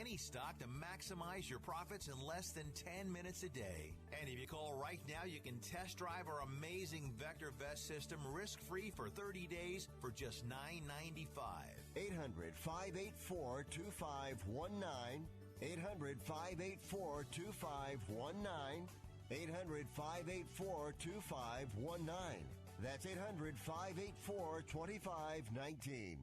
any stock to maximize your profits in less than 10 minutes a day. And if you call right now, you can test drive our amazing Vector Vest system risk-free for 30 days for just $9.95. 800-584-2519. 800-584-2519. 800-584-2519. That's 800-584-2519.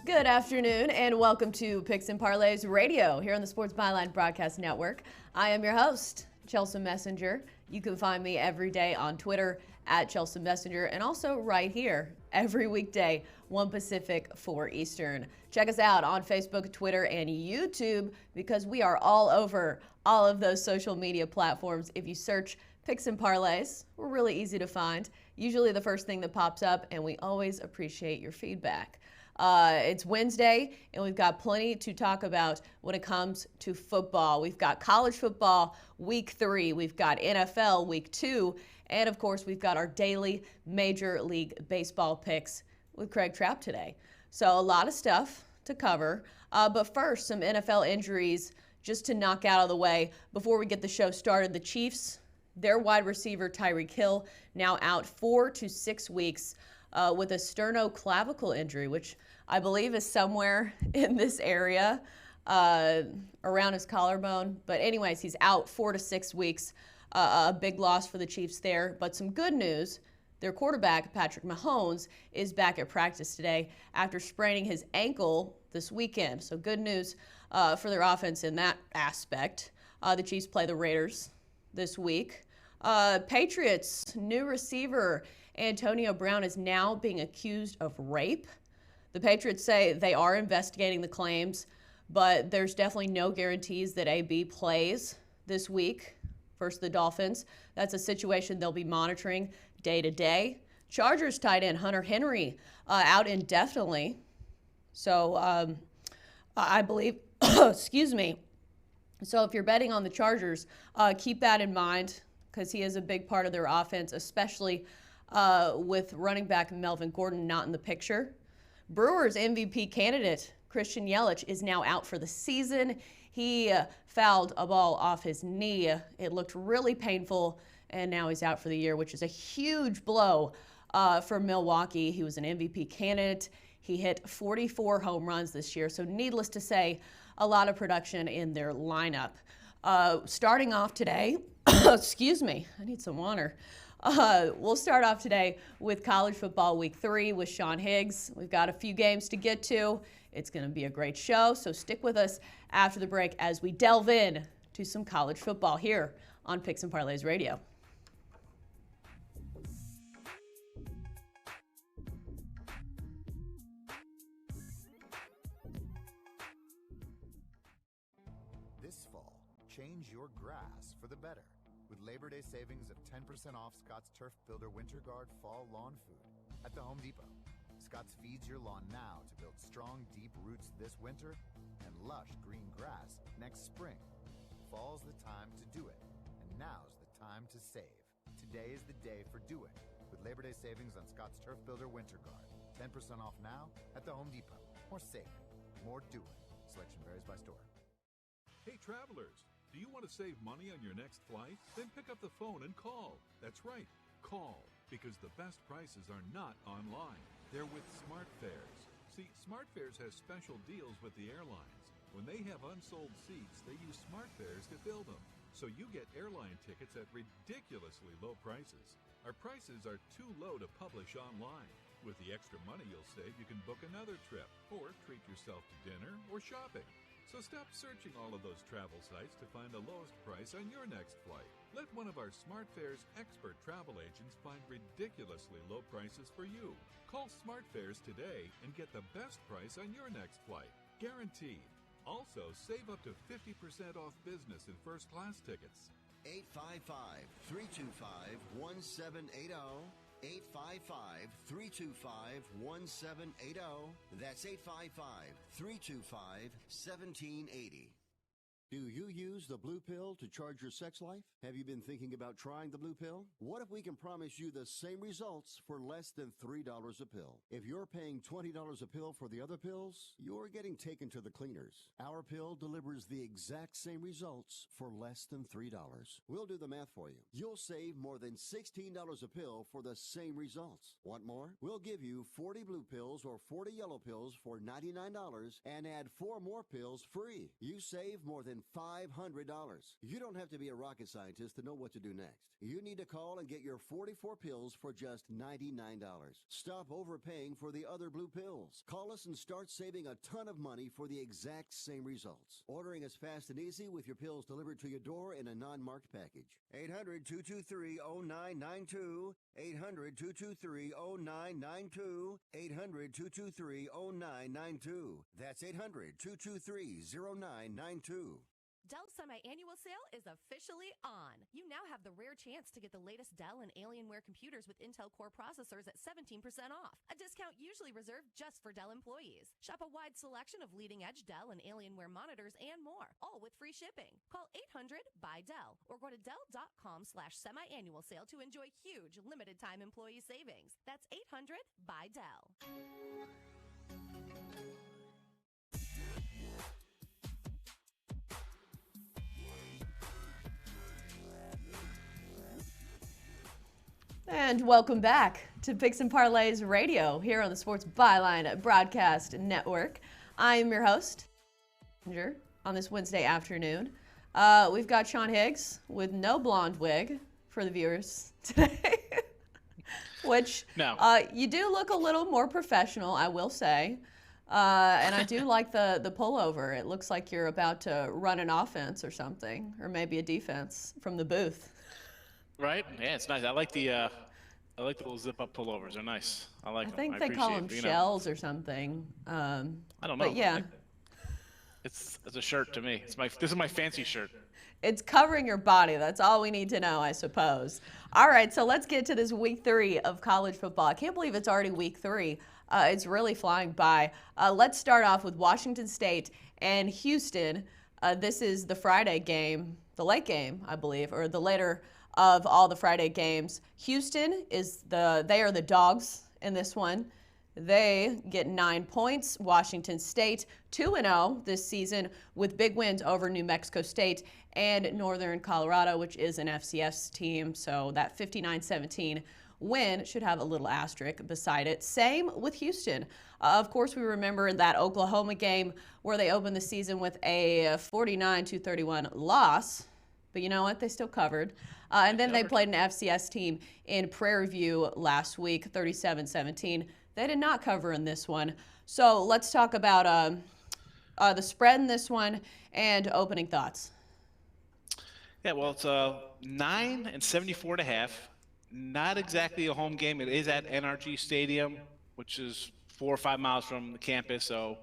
Good afternoon and welcome to Picks and Parlays Radio here on the Sports Byline Broadcast Network. I am your host, Chelsa Messinger. You can find me every day on Twitter at Chelsa Messinger and also right here every weekday, 1 Pacific, 4 Eastern. Check us out on Facebook, Twitter, and YouTube because we are all over all of those social media platforms. If you search Picks and Parlays, we're really easy to find. Usually the first thing that pops up, and we always appreciate your feedback. It's Wednesday, and we've got plenty to talk about when it comes to football. We've got college football week 3, we've got NFL week 2, and of course we've got our daily Major League Baseball picks with Craig Trapp today. So a lot of stuff to cover, but first some NFL injuries just to knock out of the way before we get the show started. The Chiefs, their wide receiver Tyreek Hill now out 4 to 6 weeks with a sternoclavicle injury, which I believe is somewhere in this area around his collarbone. But anyways, he's out 4 to 6 weeks. A big loss for the Chiefs there. But some good news, their quarterback, Patrick Mahomes, is back at practice today after spraining his ankle this weekend. So good news for their offense in that aspect. The Chiefs play the Raiders this week. Patriots' new receiver, Antonio Brown, is now being accused of rape. The Patriots say they are investigating the claims, but there's definitely no guarantees that AB plays this week versus the Dolphins. That's a situation they'll be monitoring day to day. Chargers tight end Hunter Henry out indefinitely. So I believe, excuse me. So if you're betting on the Chargers, keep that in mind because he is a big part of their offense, especially with running back Melvin Gordon not in the picture. Brewers MVP candidate Christian Yelich is now out for the season. He fouled a ball off his knee. It looked really painful, and now he's out for the year, which is a huge blow for Milwaukee. He was an MVP candidate. He hit 44 home runs this year, so needless to say, a lot of production in their lineup. Starting off today, excuse me, I need some water. We'll start off today with college football week 3 with Sean Higgs. We've got a few games to get to. It's going to be a great show, so stick with us after the break as we delve in to some college football here on Picks and Parlays Radio. This fall, change your grass for the better with Labor Day savings of 10% off Scott's Turf Builder Winter Guard Fall Lawn Food at the Home Depot. Scott's feeds your lawn now to build strong, deep roots this winter and lush green grass next spring. Fall's the time to do it, and now's the time to save. Today is the day for Do It with Labor Day savings on Scott's Turf Builder Winter Guard. 10% off now at the Home Depot. More saving, more Do It. Selection varies by store. Hey travelers, do you want to save money on your next flight? Then pick up the phone and call. That's right, call, because the best prices are not online. They're with SmartFares. See, SmartFares has special deals with the airlines. When they have unsold seats, they use SmartFares to fill them. So you get airline tickets at ridiculously low prices. Our prices are too low to publish online. With the extra money you'll save, you can book another trip or treat yourself to dinner or shopping. So stop searching all of those travel sites to find the lowest price on your next flight. Let one of our SmartFares expert travel agents find ridiculously low prices for you. Call SmartFares today and get the best price on your next flight. Guaranteed. Also, save up to 50% off business and first-class tickets. 855-325-1780. 855-325-1780. That's 855-325-1780. Do you use the blue pill to charge your sex life? Have you been thinking about trying the blue pill? What if we can promise you the same results for less than $3 a pill? If you're paying $20 a pill for the other pills, you're getting taken to the cleaners. Our pill delivers the exact same results for less than $3. We'll do the math for you. You'll save more than $16 a pill for the same results. Want more? We'll give you 40 blue pills or 40 yellow pills for $99 and add 4 more pills free. You save more than $500. You don't have to be a rocket scientist to know what to do next. You need to call and get your 44 pills for just $99. Stop overpaying for the other blue pills. Call us and start saving a ton of money for the exact same results. Ordering is fast and easy with your pills delivered to your door in a non-marked package. 800-223-0992. 800-223-0992. 800-223-0992. That's 800-223-0992. Dell's semi-annual sale is officially on. You now have the rare chance to get the latest Dell and Alienware computers with Intel Core processors at 17% off, a discount usually reserved just for Dell employees. Shop a wide selection of leading-edge Dell and Alienware monitors and more, all with free shipping. Call 800-BUY-DELL or go to Dell.com/semi-annual sale to enjoy huge limited-time employee savings. That's 800-BUY-DELL. And welcome back to Picks and Parlays Radio here on the Sports Byline Broadcast Network. I am your host on this Wednesday afternoon. We've got Sean Higgs with no blonde wig for the viewers today, which you do look a little more professional, I will say. And I do like the pullover. It looks like you're about to run an offense or something, or maybe a defense from the booth. Right? Yeah, it's nice. I like the little zip-up pullovers. They're nice. I like them. I think they call them shells or something. I don't know. But yeah, it's a shirt to me. This is my fancy shirt. It's covering your body. That's all we need to know, I suppose. All right, so let's get to this week 3 of college football. I can't believe it's already week 3. It's really flying by. Let's start off with Washington State and Houston. This is the Friday game, the late game, I believe, or the later of all the Friday games. Houston they are the dogs in this one. They get 9 points. Washington State 2-0 this season with big wins over New Mexico State and Northern Colorado, which is an FCS team. So that 59-17 win should have a little asterisk beside it. Same with Houston. Of course, we remember that Oklahoma game where they opened the season with a 49-31 loss. But you know what? They still covered. And then they played an FCS team in Prairie View last week, 37-17. They did not cover in this one. So let's talk about the spread in this one and opening thoughts. Yeah, well, it's 9 and 74.5. Not exactly a home game. It is at NRG Stadium, which is 4 or 5 miles from the campus. So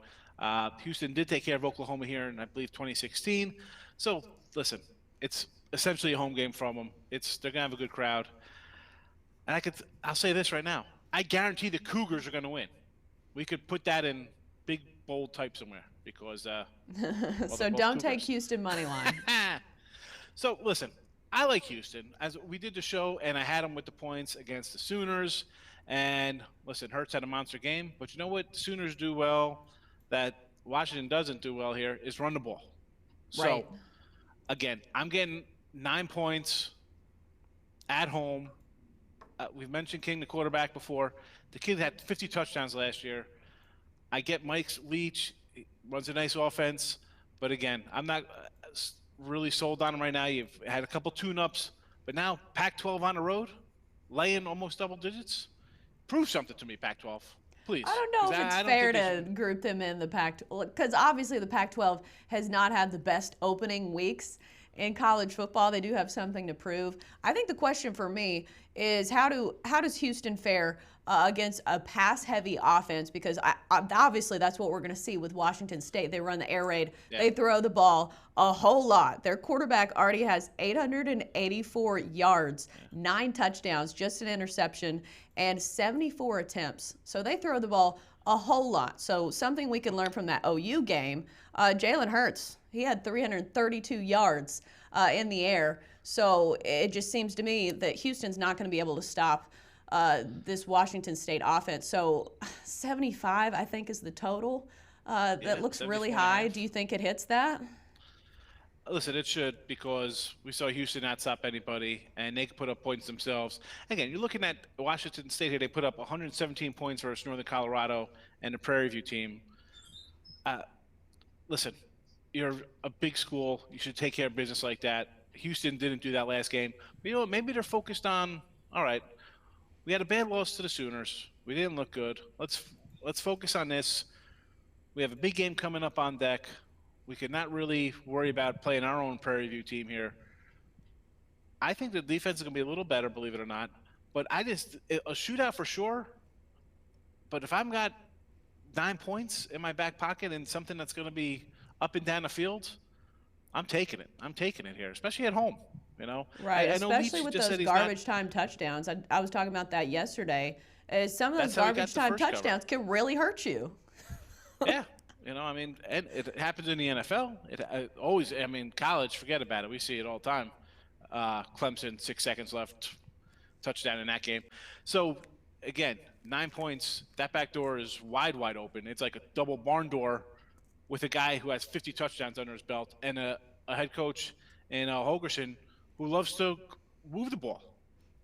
Houston did take care of Oklahoma here in, I believe, 2016. So listen, it's essentially a home game from them. They're gonna have a good crowd, and I'll say this right now: I guarantee the Cougars are gonna win. We could put that in big bold type somewhere because. So don't take Houston money line. So listen, I like Houston, as we did the show, and I had them with the points against the Sooners. And listen, Hurts had a monster game, but you know what? Sooners do well that Washington doesn't do well here is run the ball. Right. So again, I'm getting 9 points at home. We've mentioned King, the quarterback, before. The kid had 50 touchdowns last year. I get Mike Leach. He runs a nice offense. But again, I'm not really sold on him right now. You've had a couple tune-ups. But now Pac-12 on the road, laying almost double digits. Prove something to me, Pac-12. Please. I don't know if it's fair to group them in the Pac-12, because obviously the Pac-12 has not had the best opening weeks in college football. They do have something to prove. I think the question for me is how does Houston fare against a pass-heavy offense? Because obviously that's what we're going to see with Washington State. They run the air raid. Yeah. They throw the ball a whole lot. Their quarterback already has 884 yards, 9 touchdowns, just an interception, and 74 attempts. So they throw the ball a whole lot. So something we can learn from that OU game, Jalen Hurts, he had 332 yards in the air. So it just seems to me that Houston's not going to be able to stop this Washington State offense. So 75, I think, is the total. That looks really high. Do you think it hits that? Listen, it should, because we saw Houston not stop anybody, and they could put up points themselves. Again, you're looking at Washington State here. They put up 117 points versus Northern Colorado and the Prairie View team. Listen, you're a big school. You should take care of business like that. Houston didn't do that last game. But you know what? Maybe they're focused on, all right, we had a bad loss to the Sooners. We didn't look good. Let's focus on this. We have a big game coming up on deck. We could not really worry about playing our own Prairie View team here. I think the defense is going to be a little better, believe it or not. But a shootout for sure. But if I've got 9 points in my back pocket and something that's going to be up and down the field, I'm taking it. I'm taking it here, especially at home. You know, right? Especially with those garbage time touchdowns. I was talking about that yesterday. Some of those garbage time touchdowns can really hurt you. Yeah. You know, I mean, and it happens in the NFL. It always, I mean, college, forget about it. We see it all the time. Clemson, 6 seconds left, touchdown in that game. So, again, 9 points. That back door is wide open. It's like a double barn door with a guy who has 50 touchdowns under his belt and a head coach in Holgerson who loves to move the ball.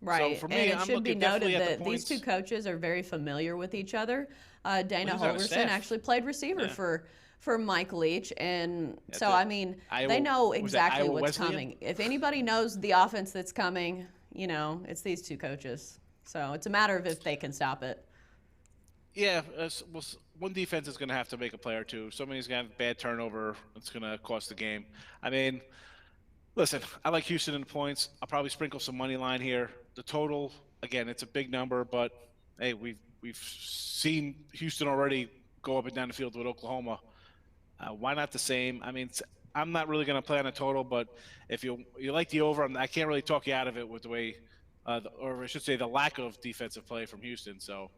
Right, so for me, and it should be noted that these two coaches are very familiar with each other. Dana Holgerson actually played receiver for Mike Leach, and so I mean, they know exactly what's coming. If anybody knows the offense that's coming, you know, it's these two coaches. So it's a matter of if they can stop it. Yeah, well, one defense is going to have to make a play or two. Somebody's going to have a bad turnover. It's going to cost the game. I mean, listen, I like Houston in the points. I'll probably sprinkle some money line here. The total, again, it's a big number, but hey, we've seen Houston already go up and down the field with Oklahoma. Why not the same? I mean, I'm not really going to play on a total, but if you like the over, I can't really talk you out of it with the way, or I should say, the lack of defensive play from Houston. So,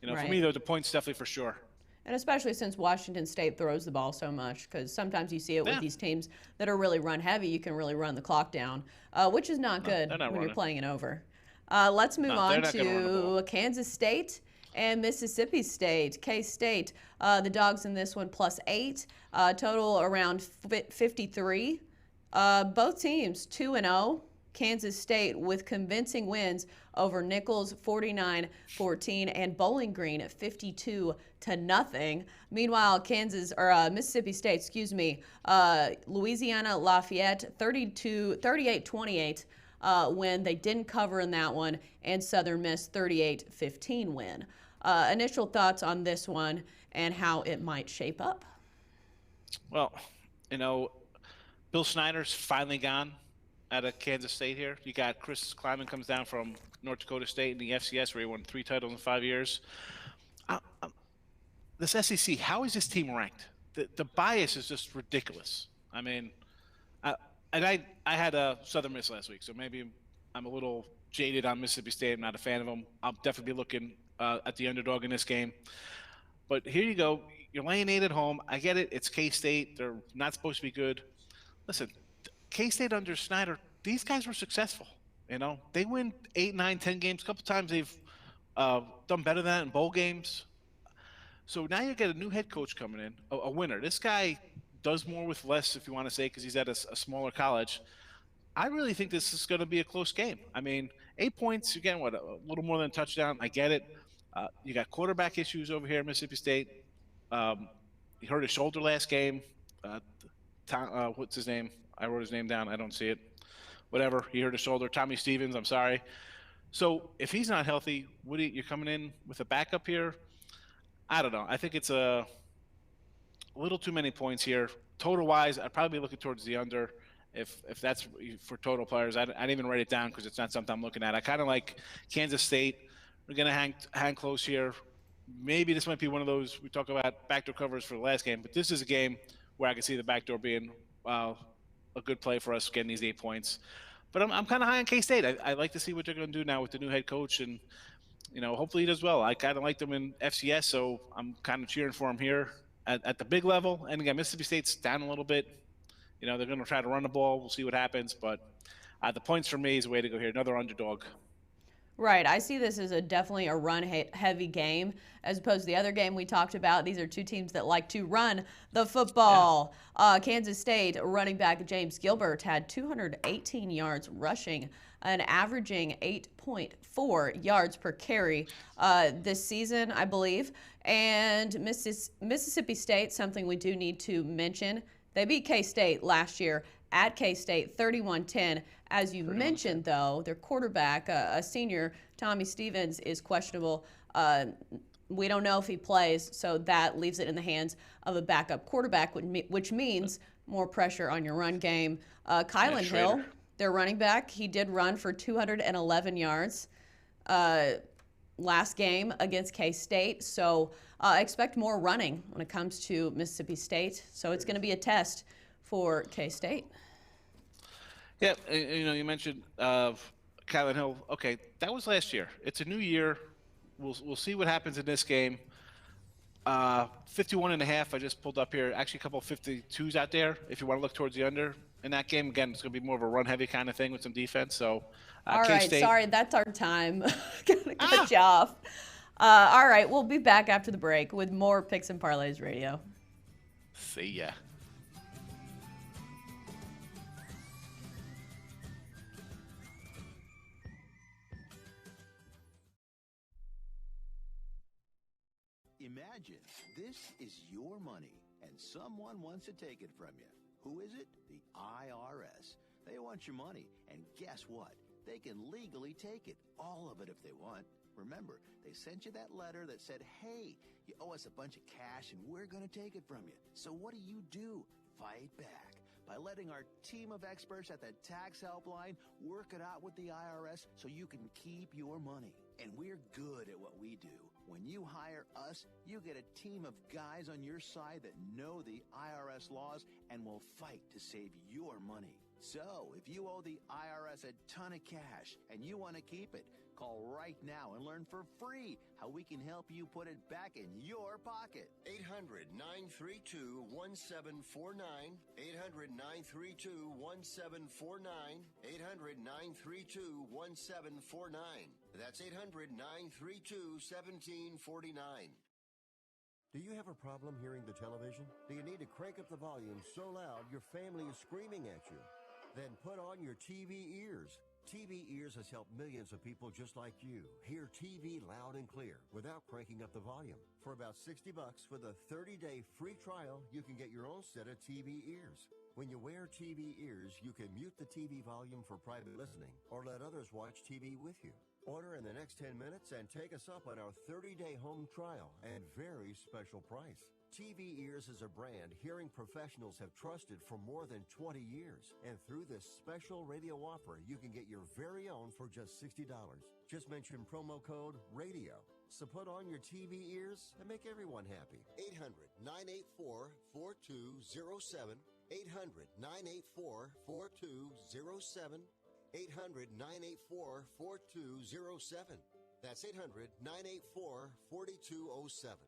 you know, for me, though, the points definitely for sure. And especially since Washington State throws the ball so much, because sometimes you see it with these teams that are really run heavy. You can really run the clock down, which is not good when you're playing it over. Let's move on to Kansas State and Mississippi State. K-State, the Dogs in this one +8, total around 53. Both teams 2-0. Kansas State with convincing wins over Nichols 49-14 and Bowling Green 52-0. Meanwhile, Mississippi State, Louisiana Lafayette 38-28 win. They didn't cover in that one, and Southern Miss 38-15 win. Initial thoughts on this one and how it might shape up? Well, you know, Bill Snyder's finally gone out of Kansas State here. You got Chris Kleiman comes down from North Dakota State in the FCS, where he won 3 titles in 5 years. This SEC, how is this team ranked? The bias is just ridiculous. I mean, I had a Southern Miss last week, so maybe I'm a little jaded on Mississippi State. I'm not a fan of them. I'll definitely be looking at the underdog in this game. But here you go. You're laying 8 at home. I get it. It's K-State. They're not supposed to be good. Listen, K-State under Snyder, these guys were successful. You know, they win 8, 9, 10 games. A couple times they've done better than that in bowl games. So now you get a new head coach coming in, a winner. This guy does more with less, if you want to say, because he's at a smaller college. I really think this is going to be a close game. I mean, 8 points, again, a little more than a touchdown. I get it. You got quarterback issues over here at Mississippi State. He hurt his shoulder last game. What's his name? I wrote his name down. I don't see it. Whatever. He hurt his shoulder. Tommy Stevens, I'm sorry. So if he's not healthy, you're coming in with a backup here? I don't know. I think it's a little too many points here. Total-wise, I'd probably be looking towards the under. if that's for total players. I didn't even write it down because it's not something I'm looking at. I kind of like Kansas State. We're going to hang close here. Maybe this might be one of those we talk about backdoor covers for the last game, but this is a game where I can see the backdoor being a good play for us getting these 8 points. But I'm kind of high on K-State. I like to see what they're going to do now with the new head coach, and hopefully he does well. I kind of like them in FCS, so I'm kind of cheering for him here at the big level. And again, Mississippi State's down a little bit. They're going to try to run the ball. We'll see what happens, but the points for me is the way to go here. Another underdog. Right. I see this as definitely a run-heavy game as opposed to the other game we talked about. These are two teams that like to run the football. Yeah. Kansas State running back James Gilbert had 218 yards rushing and averaging 8.4 yards per carry this season, I believe. And Mississippi State, something we do need to mention, they beat K-State last year at K-State 31-10. As you mentioned, though, their quarterback, a senior, Tommy Stevens, is questionable. We don't know if he plays, so that leaves it in the hands of a backup quarterback, which means more pressure on your run game. Kylan Hill, their running back, he did run for 211 yards last game against K-State. So expect more running when it comes to Mississippi State. So it's going to be a test for K-State. Yeah, you mentioned Kylan Hill. Okay, that was last year. It's a new year. We'll see what happens in this game. 51.5. I just pulled up here. Actually, a couple of 52s out there. If you want to look towards the under in that game, again, it's going to be more of a run-heavy kind of thing with some defense. So, all right, K-State. Sorry, that's our time. Gotta cut you off. All right, we'll be back after the break with more Picks and Parlays Radio. See ya. Imagine this is your money and someone wants to take it from you. Who is it? The IRS. They want your money, and guess what? They can legally take it, all of it if they want. Remember, they sent you that letter that said, hey, you owe us a bunch of cash and we're going to take it from you. So what do? Fight back by letting our team of experts at the tax helpline work it out with the IRS so you can keep your money. And we're good at what we do. When you hire us, you get a team of guys on your side that know the IRS laws and will fight to save your money. So, if you owe the IRS a ton of cash and you want to keep it, call right now and learn for free how we can help you put it back in your pocket. 800-932-1749. 800-932-1749. 800-932-1749. That's 800-932-1749. Do you have a problem hearing the television? Do you need to crank up the volume so loud your family is screaming at you? Then put on your TV ears. TV Ears has helped millions of people just like you hear TV loud and clear without cranking up the volume. For about $60 with a 30-day free trial, you can get your own set of TV Ears. When you wear TV Ears, you can mute the TV volume for private listening or let others watch TV with you. Order in the next 10 minutes and take us up on our 30-day home trial and very special price. TV Ears is a brand hearing professionals have trusted for more than 20 years. And through this special radio offer, you can get your very own for just $60. Just mention promo code RADIO. So put on your TV ears and make everyone happy. 800-984-4207. 800-984-4207. 800-984-4207. That's 800-984-4207.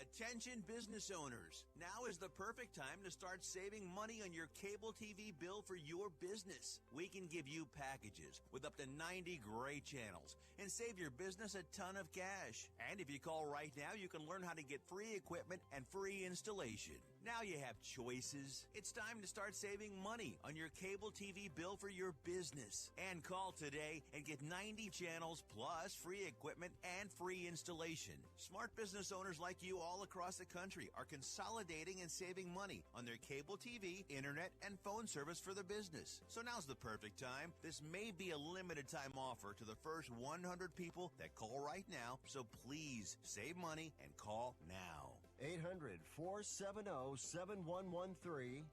Attention business owners. Now is the perfect time to start saving money on your cable TV bill for your business. We can give you packages with up to 90 great channels and save your business a ton of cash. And if you call right now, you can learn how to get free equipment and free installation. Now you have choices. It's time to start saving money on your cable TV bill for your business. And call today and get 90 channels plus free equipment and free installation. Smart business owners like you all across the country are consolidating and saving money on their cable TV, internet, and phone service for the business. So now's the perfect time. This may be a limited time offer to the first 100 people that call right now. So please save money and call now. 800-470-7113.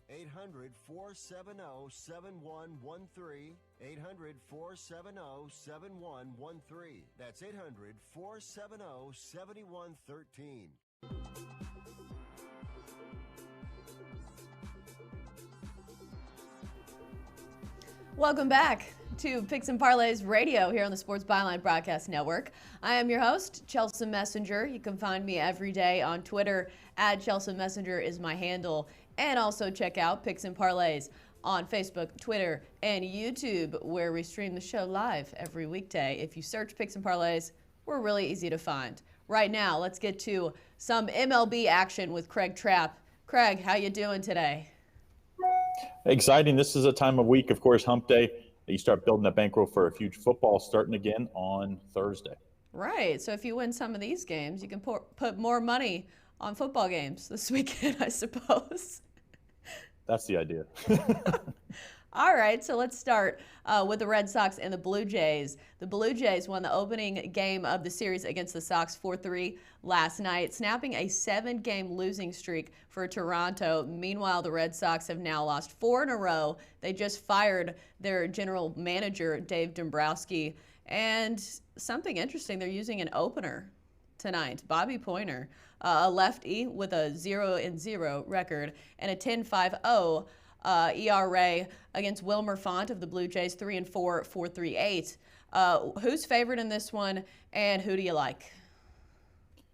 800-470-7113. 800-470-7113. That's 800-470-7113. Welcome back to Picks and Parlays Radio here on the Sports Byline Broadcast Network. I am your host, Chelsa Messinger. You can find me every day on Twitter at Chelsa Messinger is my handle. And also check out Picks and Parlays on Facebook, Twitter, and YouTube, where we stream the show live every weekday. If you search Picks and Parlays, we're really easy to find. Right now, let's get to some MLB action with Craig Trapp. Craig, how you doing today? Exciting. This is a time of week, of course, hump day, that you start building a bankroll for a huge football starting again on Thursday. Right. So if you win some of these games, you can put more money on football games this weekend, I suppose. That's the idea. All right, so let's start with the Red Sox and the Blue Jays. The Blue Jays won the opening game of the series against the Sox 4-3 last night, snapping a 7-game losing streak for Toronto. Meanwhile, the Red Sox have now lost 4 in a row. They just fired their general manager, Dave Dombrowski. And something interesting, they're using an opener tonight, Bobby Pointer, a lefty with a 0-0 record and a 10.50 ERA against Wilmer Font of the Blue Jays, 3-4, 4.38. Who's favored in this one, and who do you like?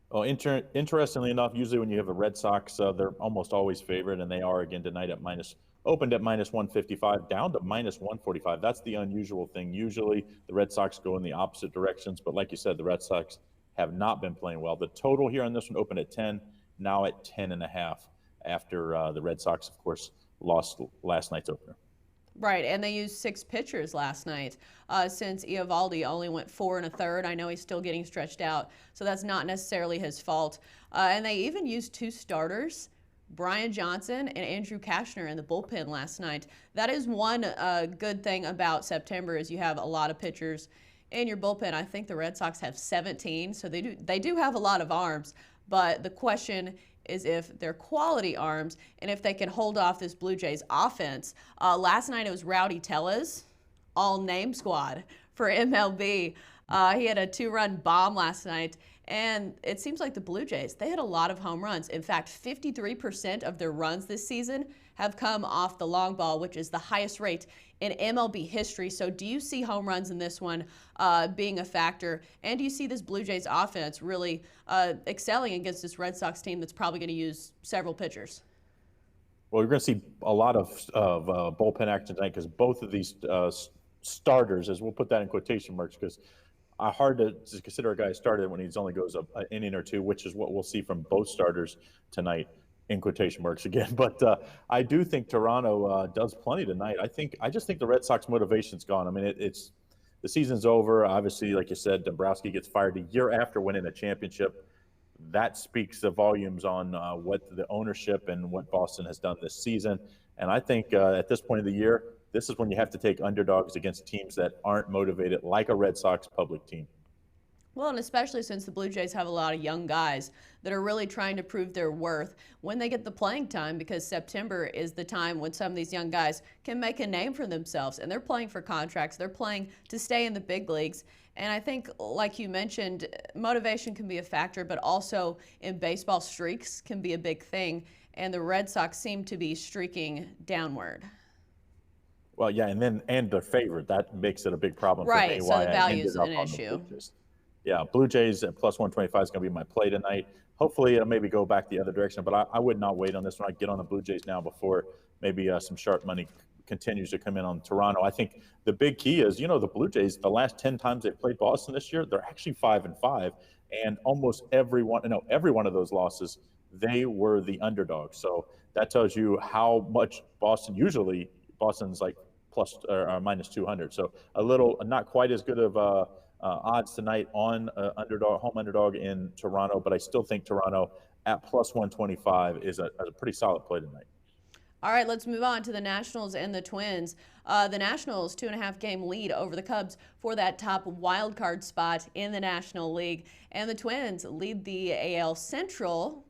Well, interestingly enough, usually when you have a Red Sox, they're almost always favored, and they are again tonight at opened at minus 155, down to minus 145. That's the unusual thing. Usually the Red Sox go in the opposite directions, but like you said, the Red Sox have not been playing well. The total here on this one opened at 10, now at 10.5 after the Red Sox, of course, lost last night's opener. Right, and they used 6 pitchers last night since Eovaldi only went 4 1/3. I know he's still getting stretched out, so that's not necessarily his fault. And they even used 2 starters, Brian Johnson and Andrew Kashner, in the bullpen last night. That is one good thing about September is you have a lot of pitchers in your bullpen. I think the Red Sox have 17, so they do have a lot of arms, but the question is if they're quality arms and if they can hold off this Blue Jays offense. Last night it was Rowdy Tellez, all name squad for MLB. He had a 2-run bomb last night, and it seems like the Blue Jays, they had a lot of home runs. In fact, 53% of their runs this season have come off the long ball, which is the highest rate in MLB history. So do you see home runs in this one being a factor? And do you see this Blue Jays offense really excelling against this Red Sox team that's probably going to use several pitchers? Well, you're going to see a lot of bullpen action tonight because both of these starters, as we'll put that in quotation marks, because hard to consider a guy started when he only goes up an inning or two, which is what we'll see from both starters tonight, in quotation marks again. But I do think Toronto does plenty tonight. I just think the Red Sox motivation's gone. I mean, it's the season's over. Obviously, like you said, Dombrowski gets fired a year after winning a championship. That speaks the volumes on what the ownership and what Boston has done this season. And I think at this point of the year, this is when you have to take underdogs against teams that aren't motivated like a Red Sox public team. Well, and especially since the Blue Jays have a lot of young guys that are really trying to prove their worth when they get the playing time, because September is the time when some of these young guys can make a name for themselves, and they're playing for contracts. They're playing to stay in the big leagues. And I think, like you mentioned, motivation can be a factor, but also in baseball, streaks can be a big thing. And the Red Sox seem to be streaking downward. Well, yeah, and they're favored. That makes it a big problem. Right, for me. so Why the I value is ended an up on the issue. Blue Jays. Yeah, Blue Jays at plus 125 is going to be my play tonight. Hopefully, it'll maybe go back the other direction, but I would not wait on this one. I'd get on the Blue Jays now before maybe some sharp money continues to come in on Toronto. I think the big key is, the Blue Jays, the last 10 times they've played Boston this year, they're actually 5-5, and almost every one of those losses, they were the underdog. So that tells you how much Boston's like plus or minus 200. So a little, not quite as good of odds tonight on home underdog in Toronto, but I still think Toronto at plus 125 is a pretty solid play tonight. All right, let's move on to the Nationals and the Twins. The Nationals, 2.5-game lead over the Cubs for that top wild card spot in the National League. And the Twins lead the AL Central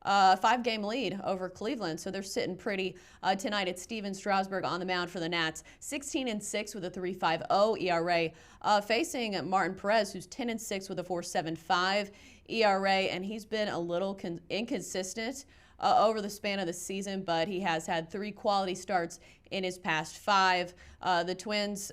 5-game lead over Cleveland, so they're sitting pretty. Tonight it's Steven Strasburg on the mound for the Nats, 16-6 with a 3.50 ERA, facing Martin Perez, who's 10-6 with a 4.75 ERA, and he's been a little inconsistent over the span of the season, but he has had 3 quality starts in his past 5. The Twins,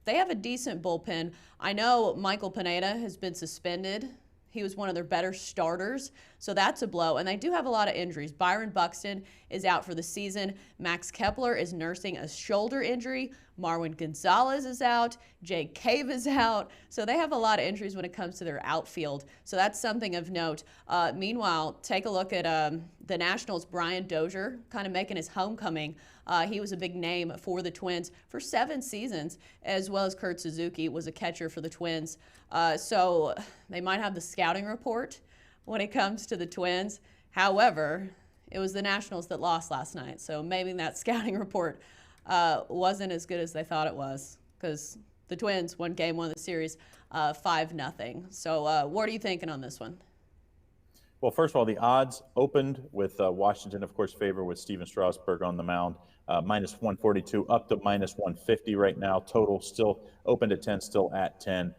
they have a decent bullpen. I know Michael Pineda has been suspended. He was one of their better starters, so that's a blow. And they do have a lot of injuries. Byron Buxton is out for the season. Max Kepler is nursing a shoulder injury. Marwin Gonzalez is out. Jake Cave is out. So they have a lot of injuries when it comes to their outfield. So that's something of note. Meanwhile, take a look at the Nationals' Brian Dozier kind of making his homecoming. He was a big name for the Twins for 7 seasons, as well as Kurt Suzuki was a catcher for the Twins. So they might have the scouting report when it comes to the Twins. However, it was the Nationals that lost last night, so maybe that scouting report wasn't as good as they thought it was, because the Twins won Game 1 of the series 5-0. So what are you thinking on this one? Well, first of all, the odds opened with Washington, of course, favor with Steven Strasburg on the mound, minus 142 up to minus 150 right now. Total still open to 10, still at 10.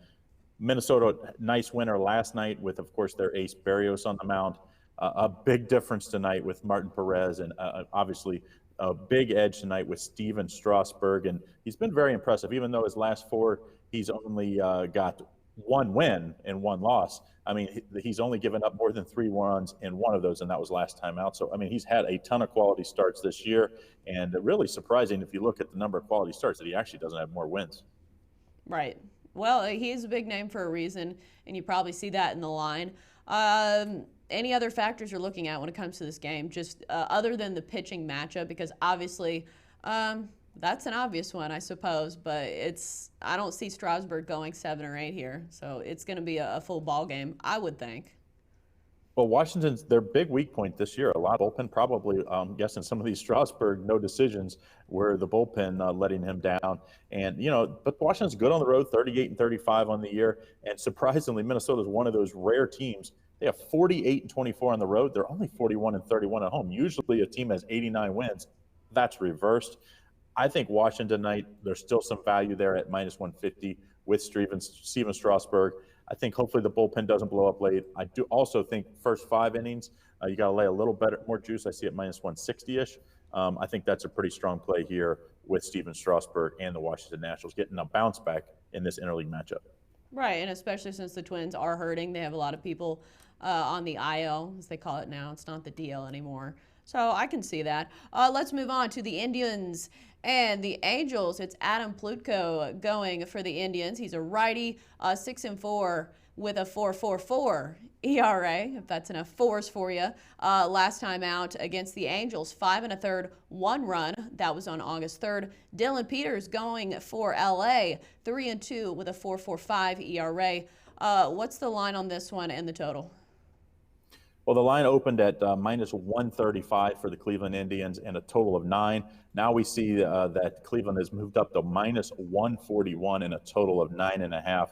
Minnesota, nice winner last night with, of course, their ace Berrios on the mound. A big difference tonight with Martin Perez, and obviously a big edge tonight with Steven Strasburg. And he's been very impressive, even though his last 4, he's only got 1 win and 1 loss. I mean, he's only given up more than 3 runs in 1 of those, and that was last time out. So, I mean, he's had a ton of quality starts this year, and really surprising if you look at the number of quality starts that he actually doesn't have more wins. Right. Well, he's a big name for a reason, and you probably see that in the line. Any other factors you're looking at when it comes to this game, just other than the pitching matchup? Because obviously that's an obvious one, I suppose, but I don't see Strasburg going 7 or 8 here, so it's going to be a full ball game, I would think. Well, Washington's their big weak point this year. A lot of bullpen, probably, I'm guessing some of these Strasburg no decisions were the bullpen letting him down. And, but Washington's good on the road, 38-35 on the year. And surprisingly, Minnesota's one of those rare teams. They have 48-24 on the road. They're only 41-31 at home. Usually a team has 89 wins. That's reversed. I think Washington tonight, there's still some value there at minus 150 with Steven Strasburg. I think hopefully the bullpen doesn't blow up late. I do also think first 5 innings, you got to lay a little better, more juice. I see it minus 160-ish. I think that's a pretty strong play here with Steven Strasburg and the Washington Nationals getting a bounce back in this interleague matchup. Right, and especially since the Twins are hurting. They have a lot of people on the IL, as they call it now. It's not the DL anymore. So I can see that. Let's move on to the Indians and the Angels. It's Adam Plutko going for the Indians. He's a righty, 6-4 with a 4.44 ERA, if that's enough 4s for you. Last time out against the Angels, 5 1/3, 1 run. That was on August 3rd. Dylan Peters going for LA, 3-2 with a 4.45 ERA. What's the line on this one and the total? Well, the line opened at minus 135 for the Cleveland Indians and a total of 9. Now we see that Cleveland has moved up to minus 141 and a total of 9.5.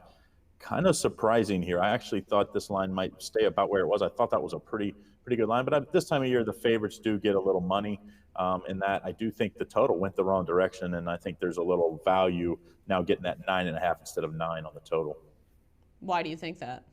Kind of surprising here. I actually thought this line might stay about where it was. I thought that was a pretty good line. But at this time of year, the favorites do get a little money in that. I do think the total went the wrong direction, and I think there's a little value now getting that 9.5 instead of 9 on the total. Why do you think that?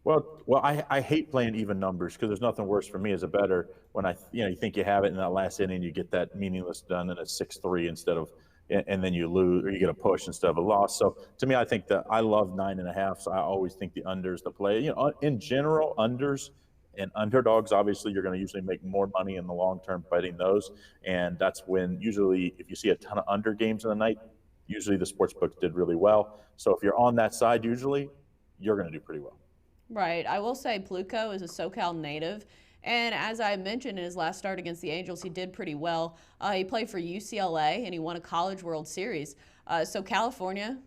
Well, I hate playing even numbers because there's nothing worse for me as a bettor when you think you have it in that last inning, you get that meaningless done and it's 6-3 instead of, and then you lose or you get a push instead of a loss. So to me, I think that I love 9.5. So I always think the unders to play. In general, unders and underdogs, obviously you're going to usually make more money in the long term betting those, and that's when usually if you see a ton of under games in the night, usually the sports books did really well. So if you're on that side, usually you're going to do pretty well. Right. I will say Plutko is a SoCal native, and as I mentioned in his last start against the Angels, he did pretty well. He played for UCLA, and he won a College World Series. So California,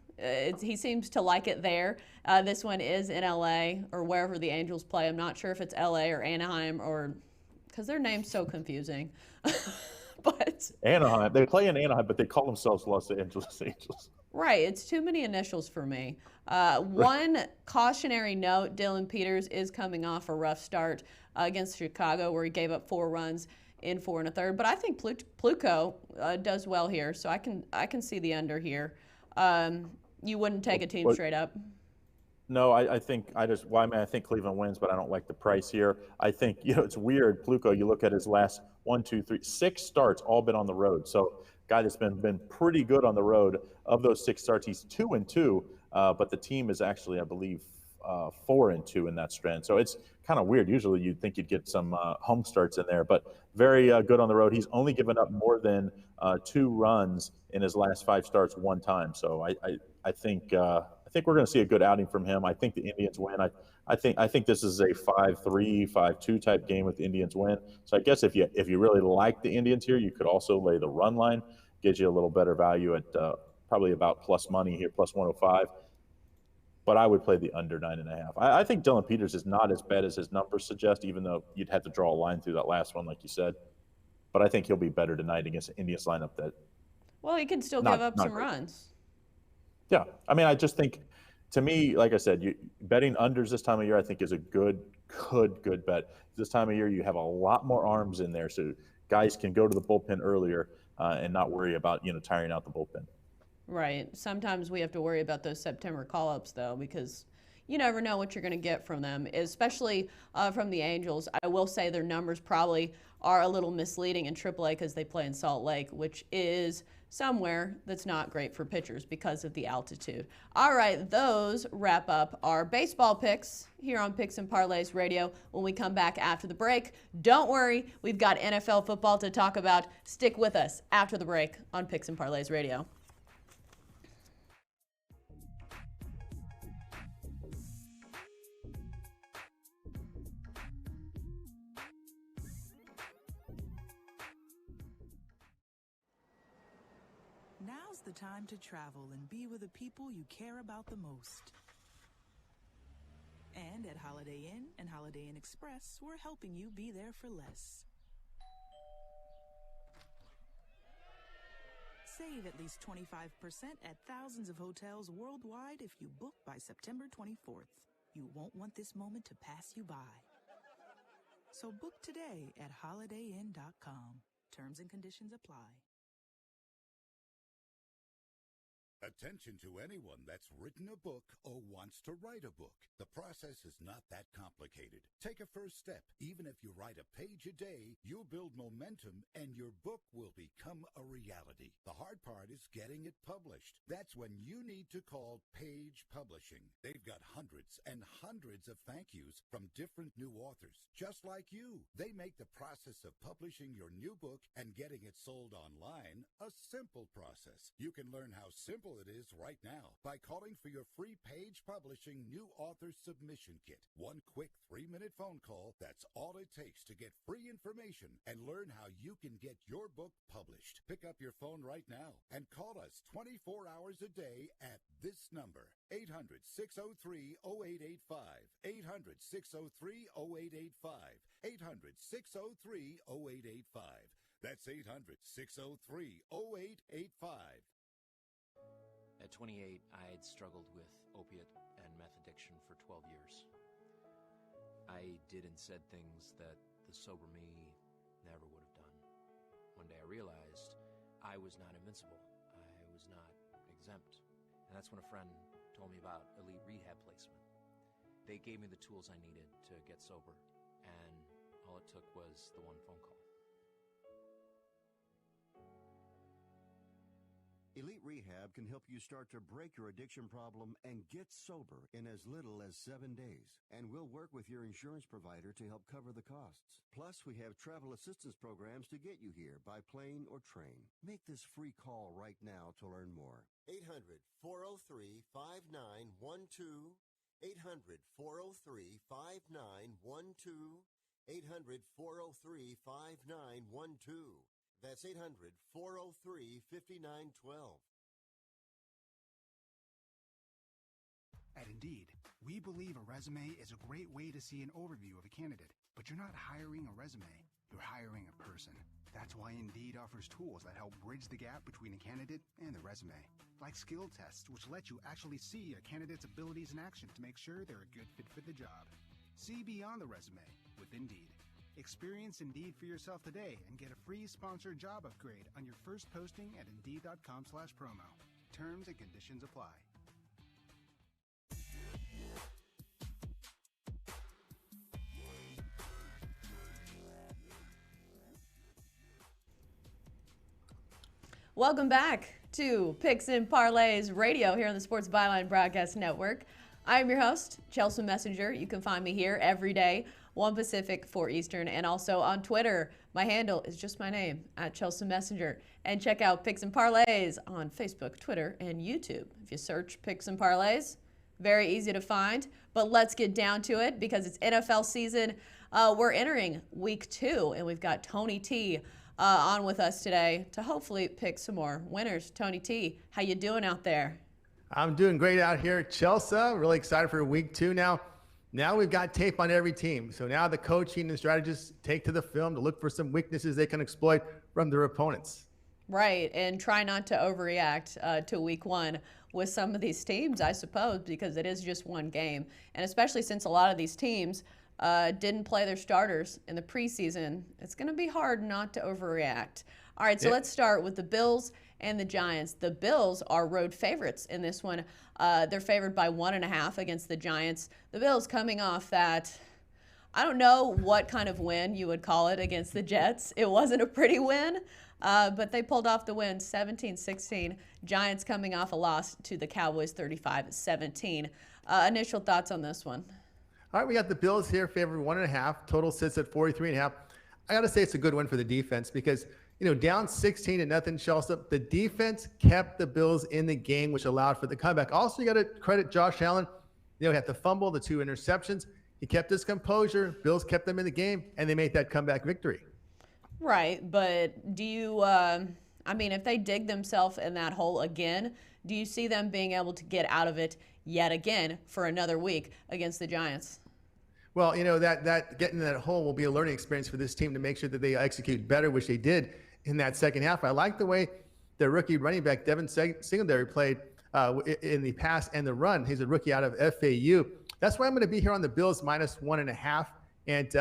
he seems to like it there. This one is in LA or wherever the Angels play. I'm not sure if it's LA or Anaheim or because their name's so confusing. But Anaheim, they play in Anaheim, but they call themselves Los Angeles Angels. Right, it's too many initials for me. One cautionary note, Dylan Peters is coming off a rough start against Chicago, where he gave up 4 runs in 4 1/3. But I think Pluko does well here, so I can see the under here. You wouldn't take a team straight up? No, I think I think Cleveland wins, but I don't like the price here. I think, it's weird. Pluko, you look at his last 6 starts, all been on the road. So guy that's been pretty good on the road. Of those 6 starts, he's 2-2, but the team is actually, I believe, 4-2 in that strand. So it's kind of weird. Usually you'd think you'd get some home starts in there, but very good on the road. He's only given up more than 2 runs in his last 5 starts one time. So I think we're going to see a good outing from him. I think the Indians win. I think this is a 5-3, 5-2 type game with the Indians win. So I guess if you really like the Indians here, you could also lay the run line. Gives you a little better value at probably about plus money here, plus 105. But I would play the under 9.5. I think Dylan Peters is not as bad as his numbers suggest, even though you'd have to draw a line through that last one, like you said. But I think he'll be better tonight against the Indians lineup that. Well, he can still give up some runs. Yeah, I mean, I just think, to me, like I said, betting unders this time of year, I think, is a good bet. This time of year, you have a lot more arms in there, so guys can go to the bullpen earlier and not worry about tiring out the bullpen. Right. Sometimes we have to worry about those September call-ups, though, because you never know what you're going to get from them, especially from the Angels. I will say their numbers probably are a little misleading in AAA because they play in Salt Lake, which is somewhere that's not great for pitchers because of the altitude. All right, those wrap up our baseball picks here on Picks and Parlays Radio. When we come back after the break, don't worry, we've got NFL football to talk about. Stick with us after the break on Picks and Parlays Radio. Now's the time to travel and be with the people you care about the most. And at Holiday Inn and Holiday Inn Express, we're helping you be there for less. Save at least 25% at thousands of hotels worldwide if you book by September 24th. You won't want this moment to pass you by. So book today at holidayinn.com. Terms and conditions apply. Attention to anyone that's written a book or wants to write a book. The process is not that complicated. Take a first step. Even if you write a page a day, you'll build momentum and your book will become a reality. The hard part is getting it published. That's when you need to call Page Publishing. They've got hundreds and hundreds of thank yous from different new authors, just like you. They make the process of publishing your new book and getting it sold online a simple process. You can learn how simple it is right now by calling for your free Page Publishing New Author Submission Kit. One quick 3-minute phone call, that's all it takes to get free information and learn how you can get your book published. Pick up your phone right now and call us 24 hours a day at this number, 800-603-0885, 800-603-0885, 800-603-0885. That's 800-603-0885. At 28, I had struggled with opiate and meth addiction for 12 years. I did and said things that the sober me never would have done. One day I realized I was not invincible. I was not exempt. And that's when a friend told me about elite rehab placement. They gave me the tools I needed to get sober, and all it took was the one phone call. Elite Rehab can help you start to break your addiction problem and get sober in as little as 7 days. And we'll work with your insurance provider to help cover the costs. Plus, we have travel assistance programs to get you here by plane or train. Make this free call right now to learn more. 800-403-5912. 800-403-5912. 800-403-5912. That's 800-403-5912. At Indeed, we believe a resume is a great way to see an overview of a candidate, but you're not hiring a resume, you're hiring a person. That's why Indeed offers tools that help bridge the gap between a candidate and the resume, like skill tests, which let you actually see a candidate's abilities in action to make sure they're a good fit for the job. See beyond the resume with Indeed. Experience Indeed for yourself today and get a free sponsored job upgrade on your first posting at Indeed.com/promo. Terms and conditions apply. Welcome back to Picks and Parlays Radio here on the Sports Byline Broadcast Network. I am your host, Chelsa Messinger. You can find me here every day, 1 Pacific, 4 Eastern, and also on Twitter. My handle is just my name, at Chelsa Messinger. And check out Picks and Parlays on Facebook, Twitter, and YouTube. If you search Picks and Parlays, very easy to find. But let's get down to it because it's NFL season. We're entering week 2, and we've got Tony T on with us today to hopefully pick some more winners. Tony T, how you doing out there? I'm doing great out here at Chelsa. Really excited for week 2 now. Now we've got tape on every team. So now the coaching and strategists take to the film to look for some weaknesses they can exploit from their opponents. Right, and try not to overreact to week 1 with some of these teams, I suppose, because it is just one game. And especially since a lot of these teams didn't play their starters in the preseason, it's going to be hard not to overreact. All right, so let's start with the Bills and the Giants. The Bills are road favorites in this one. They're favored by 1.5 against the Giants. The Bills coming off that, I don't know what kind of win you would call it against the Jets. It wasn't a pretty win, but they pulled off the win 17-16. Giants coming off a loss to the Cowboys 35-17. Initial thoughts on this one? All right, we got the Bills here favored 1.5. Total sits at 43.5. I got to say it's a good win for the defense because, down 16-0, Chelsea, the defense kept the Bills in the game, which allowed for the comeback. Also, you got to credit Josh Allen. He had the fumble, the 2 interceptions. He kept his composure. Bills kept them in the game, and they made that comeback victory. Right, but do you, if they dig themselves in that hole again, do you see them being able to get out of it yet again for another week against the Giants? Well, that getting in that hole will be a learning experience for this team to make sure that they execute better, which they did in that second half. I like the way their rookie running back, Devin Singletary, played in the pass and the run. He's a rookie out of FAU. That's why I'm going to be here on the Bills minus 1.5. And,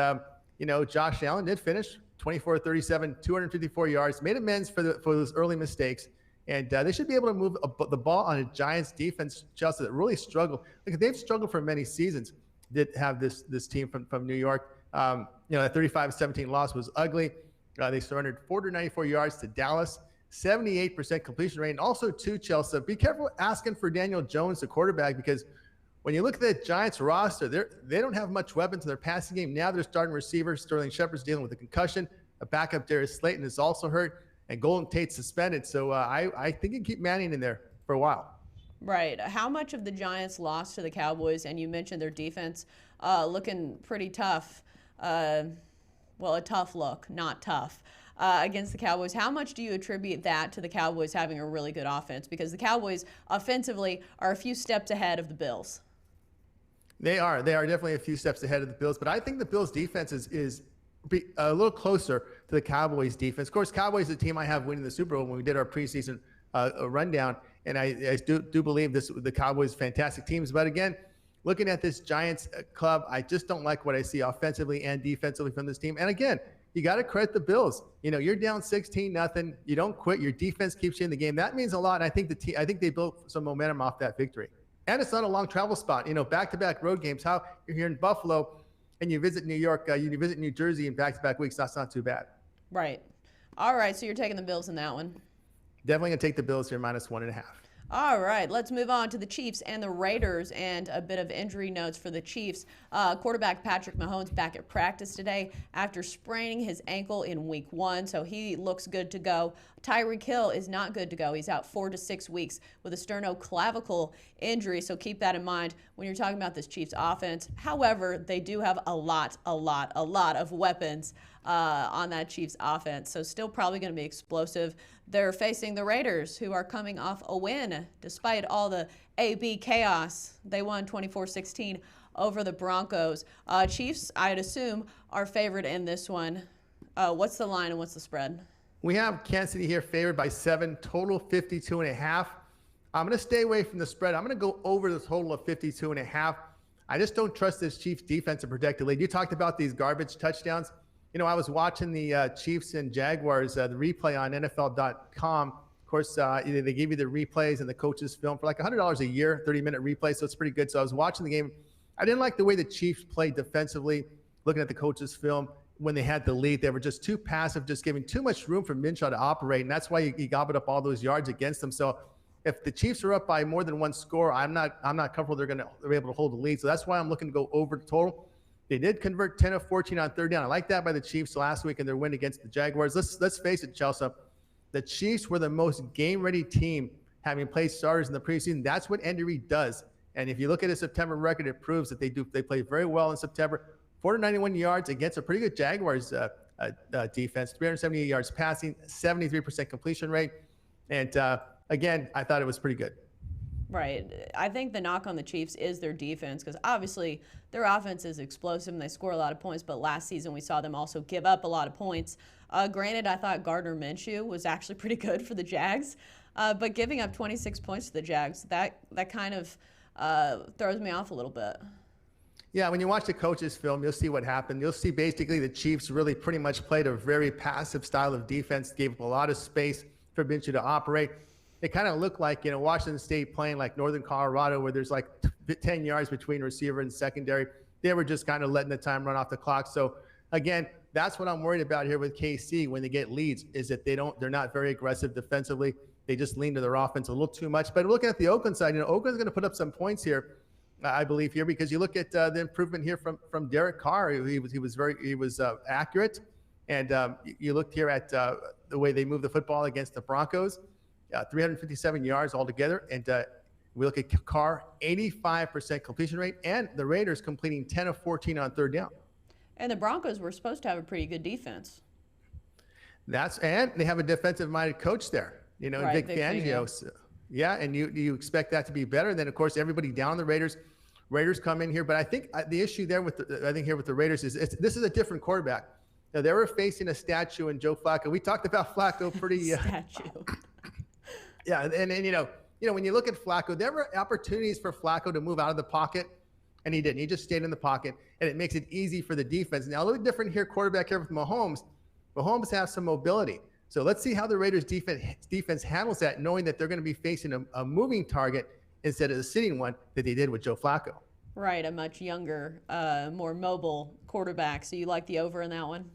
Josh Allen did finish 24-37, 254 yards, made amends for those early mistakes. And they should be able to move the ball on a Giants defense, Chelsea, that really struggled. They've struggled for many seasons. Did have this team from New York. That 35-17 loss was ugly. They surrendered 494 yards to Dallas, 78% completion rate. And also, too, Chelsea, be careful asking for Daniel Jones, the quarterback, because when you look at the Giants roster, they don't have much weapons in their passing game. Now their starting receiver, Sterling Shepard's dealing with a concussion. A backup, Darius Slayton, is also hurt. And Golden Tate's suspended. So I think you can keep Manning in there for a while. Right. How much of the Giants lost to the Cowboys, and you mentioned their defense looking pretty tough, a tough look, not tough, against the Cowboys. How much do you attribute that to the Cowboys having a really good offense? Because the Cowboys offensively are a few steps ahead of the Bills. They are definitely a few steps ahead of the Bills, but I think the Bills defense is a little closer to the Cowboys defense. Of course, Cowboys is the team I have winning the Super Bowl when we did our preseason rundown. And I do believe the Cowboys fantastic teams. But again, looking at this Giants club, I just don't like what I see offensively and defensively from this team. And again, you got to credit the Bills. You're down 16-0. You don't quit. Your defense keeps you in the game. That means a lot. And I think they built some momentum off that victory. And it's not a long travel spot. Back-to-back road games. How you're here in Buffalo and you visit New York, you visit New Jersey in back-to-back weeks. That's not too bad. Right. All right. So you're taking the Bills in that one. Definitely going to take the Bills here minus 1.5. All right, let's move on to the Chiefs and the Raiders and a bit of injury notes for the Chiefs. Quarterback Patrick Mahomes back at practice today after spraining his ankle in week 1, so he looks good to go. Tyreek Hill is not good to go. He's out 4 to 6 weeks with a sternoclavicle injury, so keep that in mind when you're talking about this Chiefs offense. However, they do have a lot of weapons on that Chiefs offense, so still probably going to be explosive. They're facing the Raiders, who are coming off a win despite all the AB chaos. They won 24-16 over the Broncos. Chiefs, I'd assume, are favored in this one. What's the line and what's the spread? We have Kansas City here favored by 7, total 52.5. I'm going to stay away from the spread. I'm going to go over the total of 52.5. I just don't trust this Chiefs defense to protect the lead. You talked about these garbage touchdowns. I was watching the Chiefs and Jaguars, the replay on NFL.com. Of course, they give you the replays and the coaches' film for like $100 a year, 30-minute replay, so it's pretty good. So I was watching the game. I didn't like the way the Chiefs played defensively, looking at the coaches' film when they had the lead. They were just too passive, just giving too much room for Minshew to operate, and that's why he gobbled up all those yards against them. So if the Chiefs are up by more than one score, I'm not comfortable they're able to hold the lead. So that's why I'm looking to go over the total. They did convert 10 of 14 on third down. I like that by the Chiefs last week in their win against the Jaguars. Let's face it, Chelsa. The Chiefs were the most game-ready team having played starters in the preseason. That's what Andy Reid does. And if you look at his September record, it proves that they play very well in September. 491 yards against a pretty good Jaguars defense, 378 yards passing, 73% completion rate. And again, I thought it was pretty good. Right. I think the knock on the Chiefs is their defense, because obviously their offense is explosive and they score a lot of points, but last season we saw them also give up a lot of points. Granted, I thought Gardner Minshew was actually pretty good for the Jags, but giving up 26 points to the Jags, that kind of throws me off a little bit. Yeah, when you watch the coaches' film, you'll see what happened. You'll see basically the Chiefs really pretty much played a very passive style of defense, gave up a lot of space for Minshew to operate. It kind of looked like, Washington State playing like Northern Colorado, where there's like 10 yards between receiver and secondary. They were just kind of letting the time run off the clock. So again, that's what I'm worried about here with KC when they get leads, is that they're not very aggressive defensively. They just lean to their offense a little too much. But looking at the Oakland side, Oakland's going to put up some points here, I believe here, because you look at the improvement here from Derek Carr. He was accurate, and you looked here at the way they moved the football against the Broncos, 357 yards altogether, and we look at Carr, 85% completion rate, and the Raiders completing 10 of 14 on third down. And the Broncos were supposed to have a pretty good defense. And they have a defensive-minded coach there, right, Vic Fangio. So, yeah, and you expect that to be better. And then, of course, everybody down the Raiders. Raiders come in here, but I think the issue there with the Raiders is this is a different quarterback. Now, they were facing a statue in Joe Flacco. We talked about Flacco pretty. Statue. Yeah, and when you look at Flacco, there were opportunities for Flacco to move out of the pocket, and he didn't. He just stayed in the pocket, and it makes it easy for the defense. Now, a little different here, quarterback here with Mahomes. Mahomes has some mobility. So let's see how the Raiders defense handles that, knowing that they're going to be facing a moving target instead of the sitting one that they did with Joe Flacco. Right, a much younger, more mobile quarterback. So you like the over in that one?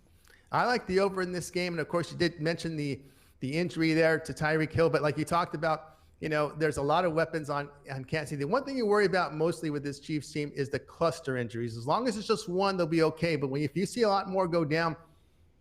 I like the over in this game. And, of course, you did mention the injury there to Tyreek Hill. But like you talked about, there's a lot of weapons on Kansas City. The one thing you worry about mostly with this Chiefs team is the cluster injuries. As long as it's just one, they'll be okay. But if you see a lot more go down,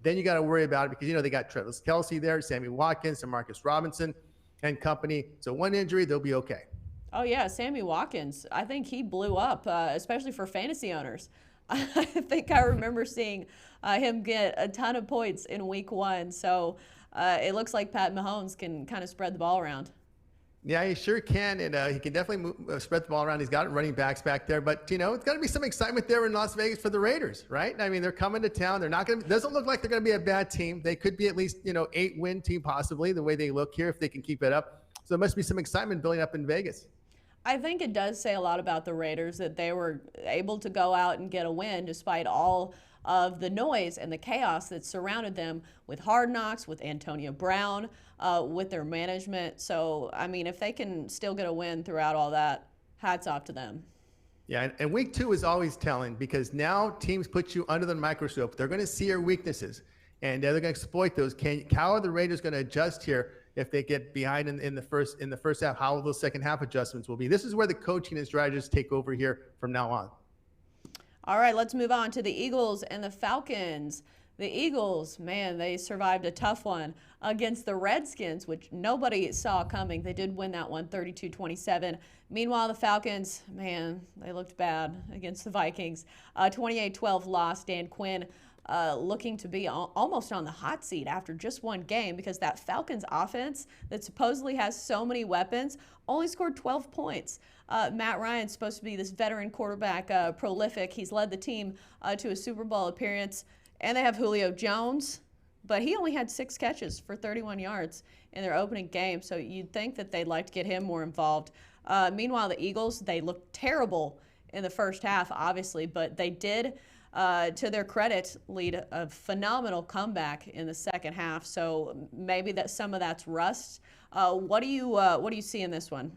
then you got to worry about it, because, they got Travis Kelce there, Sammy Watkins, and Marcus Robinson and company. So one injury, they'll be okay. Oh, yeah, Sammy Watkins. I think he blew up, especially for fantasy owners. I think I remember seeing him get a ton of points in week 1. So it looks like Pat Mahomes can kind of spread the ball around. Yeah, he sure can, and he can definitely spread the ball around. He's got running backs back there, but it's got to be some excitement there in Las Vegas for the Raiders, right? I mean, they're coming to town. They're not going to. Doesn't look like they're going to be a bad team. They could be at least 8-win team possibly, the way they look here, if they can keep it up. So there must be some excitement building up in Vegas. I think it does say a lot about the Raiders that they were able to go out and get a win despite all of the noise and the chaos that surrounded them with Hard Knocks, with Antonio Brown, with their management. So, I mean, if they can still get a win throughout all that, hats off to them. Yeah, and week 2 is always telling, because now teams put you under the microscope. They're going to see your weaknesses, and they're going to exploit those. How are the Raiders going to adjust here if they get behind in the first half? How will those second half adjustments will be? This is where the coaching and strategists take over here from now on. All right, let's move on to the Eagles and the Falcons. The Eagles, man, they survived a tough one against the Redskins, which nobody saw coming. They did win that one 32-27. Meanwhile, the Falcons, man, they looked bad against the Vikings. 28-12 loss. Dan Quinn looking to be almost on the hot seat after just one game, because that Falcons offense that supposedly has so many weapons only scored 12 points. Matt Ryan's supposed to be this veteran quarterback, prolific. He's led the team to a Super Bowl appearance. And they have Julio Jones, but he only had 6 catches for 31 yards in their opening game, so you'd think that they'd like to get him more involved. Meanwhile, the Eagles, they looked terrible in the first half, obviously, but they did, to their credit, lead a phenomenal comeback in the second half. So maybe that some of that's rust. What do you see in this one?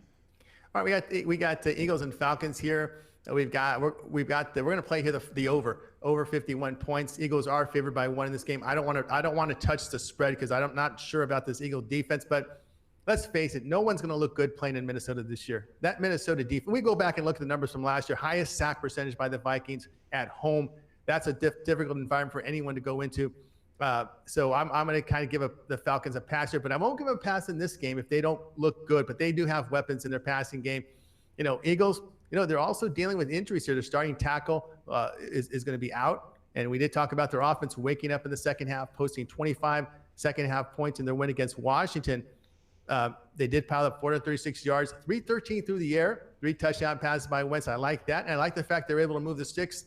All right, we got the Eagles and Falcons here. We're going to play here the over 51 points. Eagles are favored by 1 in this game. I don't want to touch the spread because I'm not sure about this Eagle defense, but let's face it, no one's going to look good playing in Minnesota this year. That Minnesota defense, we go back and look at the numbers from last year, highest sack percentage by the Vikings at home. That's a difficult environment for anyone to go into. So I'm going to kind of give the Falcons a pass here, but I won't give them a pass in this game if they don't look good, but they do have weapons in their passing game. Eagles, they're also dealing with injuries here. Their starting tackle is going to be out. And we did talk about their offense waking up in the second half, posting 25 second half points in their win against Washington. They did pile up 436 yards, 313 through the air, 3 touchdown passes by Wentz. I like that. And I like the fact they're able to move the sticks,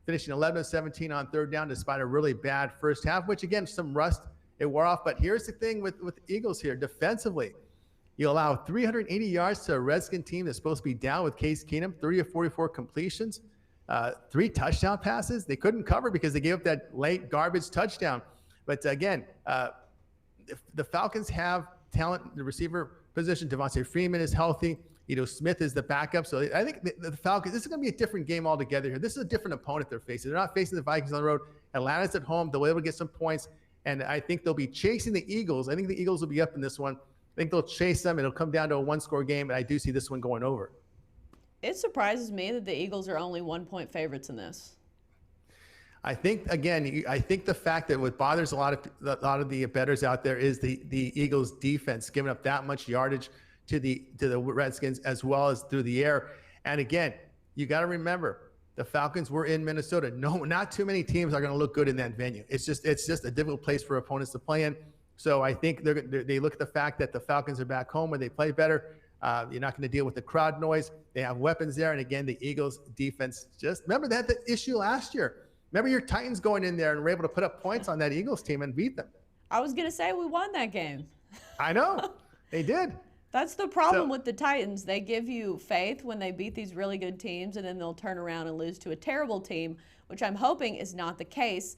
finishing 11 of 17 on third down despite a really bad first half, which, again, some rust. It wore off. But here's the thing with the Eagles here. Defensively, you allow 380 yards to a Redskin team that's supposed to be down with Case Keenum, 30 of 44 completions, 3 touchdown passes. They couldn't cover because they gave up that late garbage touchdown. But, again, the Falcons have talent in the receiver position. Devontae Freeman is healthy. Smith is the backup. So I think the Falcons, this is going to be a different game altogether here. This is a different opponent they're facing. They're not facing the Vikings on the road. Atlanta's at home. They'll be able to get some points. And I think they'll be chasing the Eagles. I think the Eagles will be up in this one. I think they'll chase them. It'll come down to a 1-score game. And I do see this one going over. It surprises me that the Eagles are only 1-point favorites in this. I think, again, the fact that what bothers a lot of the bettors out there is the Eagles defense giving up that much yardage to the Redskins as well as through the air. And again, you got to remember the Falcons were in Minnesota. No, not too many teams are going to look good in that venue. It's just a difficult place for opponents to play in. So I think they look at the fact that the Falcons are back home where they play better. You're not going to deal with the crowd noise. They have weapons there. And again, the Eagles defense, just remember they had the issue last year. Remember your Titans going in there and were able to put up points on that Eagles team and beat them. I was going to say we won that game. I know. They did. That's the problem with the Titans. They give you faith when they beat these really good teams, and then they'll turn around and lose to a terrible team, which I'm hoping is not the case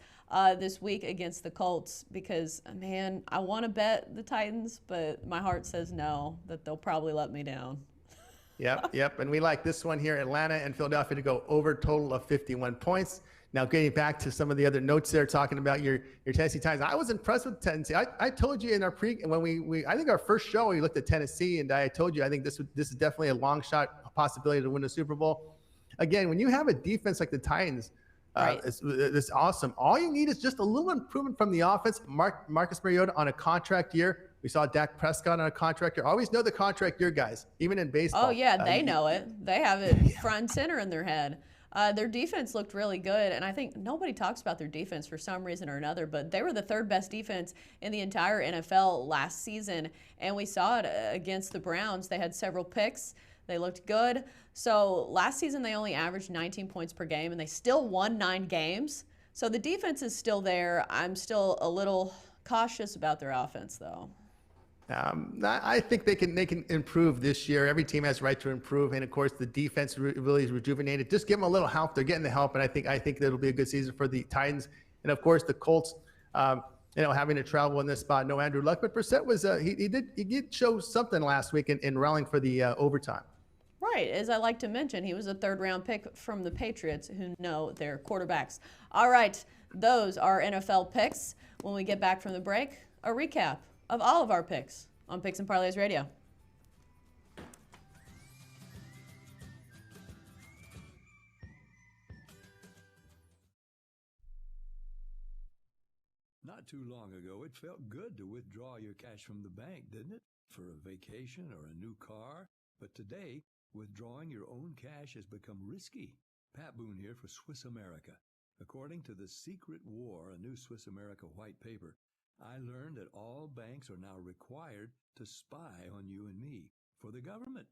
this week against the Colts because, man, I want to bet the Titans, but my heart says no, that they'll probably let me down. Yep. And we like this one here, Atlanta and Philadelphia to go over total of 51 points. Now, getting back to some of the other notes there, talking about your Tennessee Titans, I was impressed with Tennessee. I told you in our I think our first show, we looked at Tennessee, and I told you I think this is definitely a long shot possibility to win the Super Bowl. Again, when you have a defense like the Titans, it's awesome. All you need is just a little improvement from the offense. Marcus Mariota on a contract year. We saw Dak Prescott on a contract year. Always know the contract year guys, even in baseball. Oh, yeah, they know it. They have it front and center in their head. Their defense looked really good, and I think nobody talks about their defense for some reason or another, but they were the 3rd best defense in the entire NFL last season, and we saw it against the Browns. They had several picks. They looked good. So last season they only averaged 19 points per game, and they still won 9 games. So the defense is still there. I'm still a little cautious about their offense, though. I think they can improve this year. Every team has a right to improve, and of course the defense really is rejuvenated. Just give them a little help. They're getting the help, and I think that'll be a good season for the Titans. And of course the Colts, having to travel in this spot. No Andrew Luck, but Brissett was he did show something last week in rallying for the overtime. Right, as I like to mention, he was a 3rd-round pick from the Patriots, who know their quarterbacks. All right, those are NFL picks. When we get back from the break, a recap of all of our picks on Picks and Parlays Radio. Not too long ago, it felt good to withdraw your cash from the bank, didn't it? For a vacation or a new car. But today, withdrawing your own cash has become risky. Pat Boone here for Swiss America. According to The Secret War, a new Swiss America white paper, I learned that all banks are now required to spy on you and me for the government,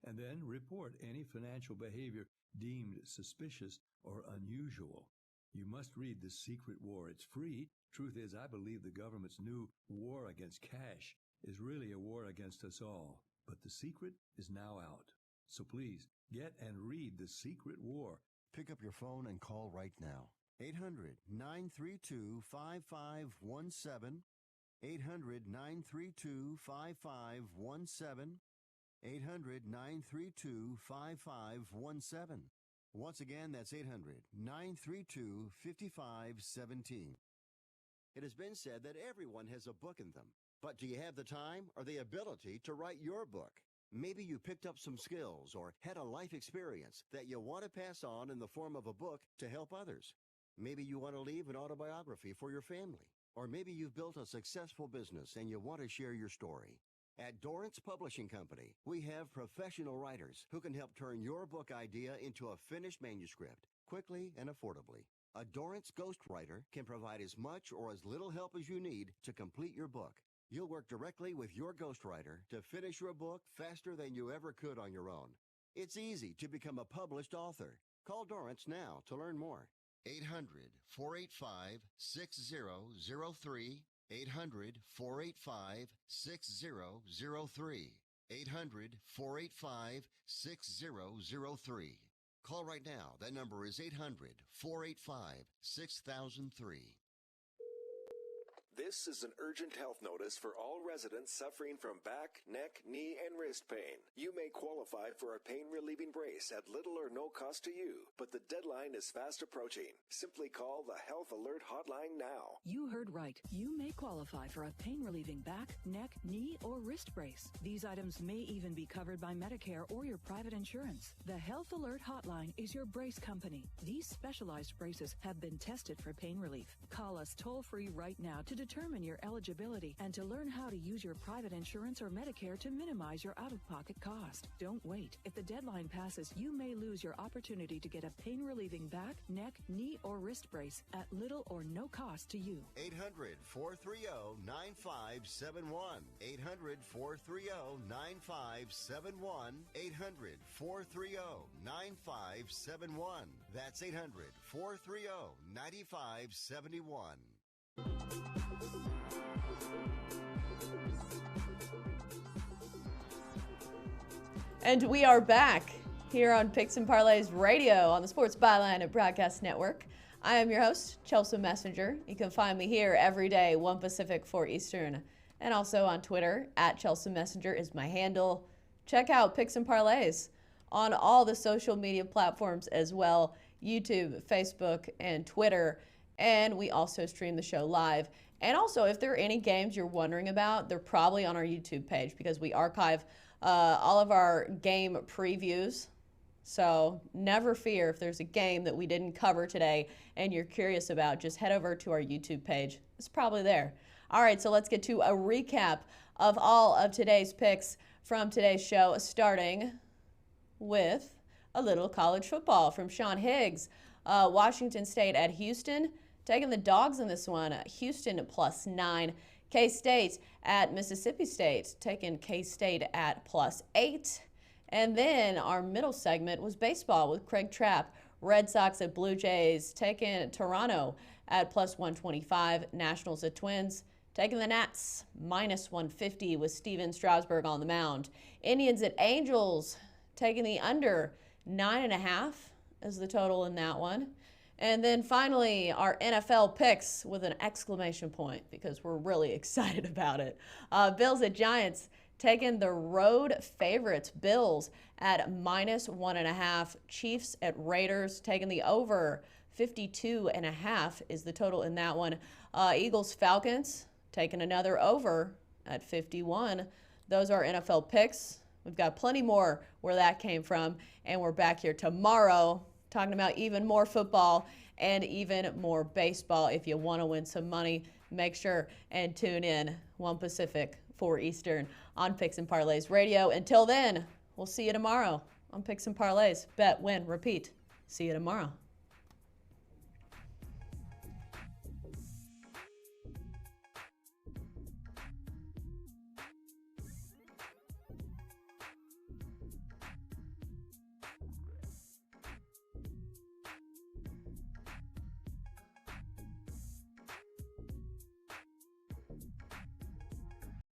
and then report any financial behavior deemed suspicious or unusual. You must read The Secret War. It's free. Truth is, I believe the government's new war against cash is really a war against us all. But The Secret is now out. So please, Get and read The Secret War. Pick up your phone and call right now. 800-932-5517. 800-932-5517. 800-932-5517. Once again, that's 800-932-5517. It has been said that everyone has a book in them. But do you have the time or the ability to write your book? Maybe you picked up some skills or had a life experience that you want to pass on in the form of a book to help others. Maybe you want to leave an autobiography for your family. Or maybe you've built a successful business and you want to share your story. At Dorrance Publishing Company, we have professional writers who can help turn your book idea into a finished manuscript quickly and affordably. A Dorrance ghostwriter can provide as much or as little help as you need to complete your book. You'll work directly with your ghostwriter to finish your book faster than you ever could on your own. It's easy to become a published author. Call Dorrance now to learn more. 800-485-6003. 800-485-6003. 800-485-6003. Call right now. That number is 800-485-6003. This is an urgent health notice for all residents suffering from back, neck, knee, and wrist pain. You may qualify for a pain-relieving brace at little or no cost to you, but the deadline is fast approaching. Simply call the Health Alert Hotline now. You heard right. You may qualify for a pain-relieving back, neck, knee, or wrist brace. These items may even be covered by Medicare or your private insurance. The Health Alert Hotline is your brace company. These specialized braces have been tested for pain relief. Call us toll-free right now to determine your eligibility and to learn how to use your private insurance or Medicare to minimize your out-of-pocket cost. Don't wait. If the deadline passes, you may lose your opportunity to get a pain-relieving back, neck, knee, or wrist brace at little or no cost to you. 800-430-9571. 800-430-9571. 800-430-9571. That's 800-430-9571. And we are back here on Picks and Parlays Radio on the Sports Byline and Broadcast Network. I am your host, Chelsa Messinger. You can find me here every day, 1 Pacific, 4 Eastern, and also on Twitter, at Chelsa Messinger is my handle. Check out Picks and Parlays on all the social media platforms as well, YouTube, Facebook, and Twitter. And we also stream the show live. And also, if there are any games you're wondering about, they're probably on our YouTube page because we archive all of our game previews. So never fear if there's a game that we didn't cover today and you're curious about, just head over to our YouTube page. It's probably there. All right, so let's get to a recap of all of today's picks from today's show, starting with a little college football from Sean Higgs. Washington State at Houston, taking the dogs in this one. Houston +9. K-State at Mississippi State, taking K-State at +8. And then our middle segment was baseball with Craig Trapp. Red Sox at Blue Jays, taking Toronto at +125. Nationals at Twins, taking the Nats -150 with Steven Strasburg on the mound. Indians at Angels, taking the under 9.5 is the total in that one. And then finally, our NFL picks with an exclamation point because we're really excited about it. Bills at Giants, taking the road favorites. Bills at -1.5. Chiefs at Raiders, taking the over. 52.5 is the total in that one. Eagles Falcons, taking another over at 51. Those are NFL picks. We've got plenty more where that came from. And we're back here tomorrow talking about even more football and even more baseball. If you want to win some money, make sure and tune in 1 Pacific, 4 Eastern on Picks and Parlays Radio. Until then, we'll see you tomorrow on Picks and Parlays. Bet, win, repeat. See you tomorrow.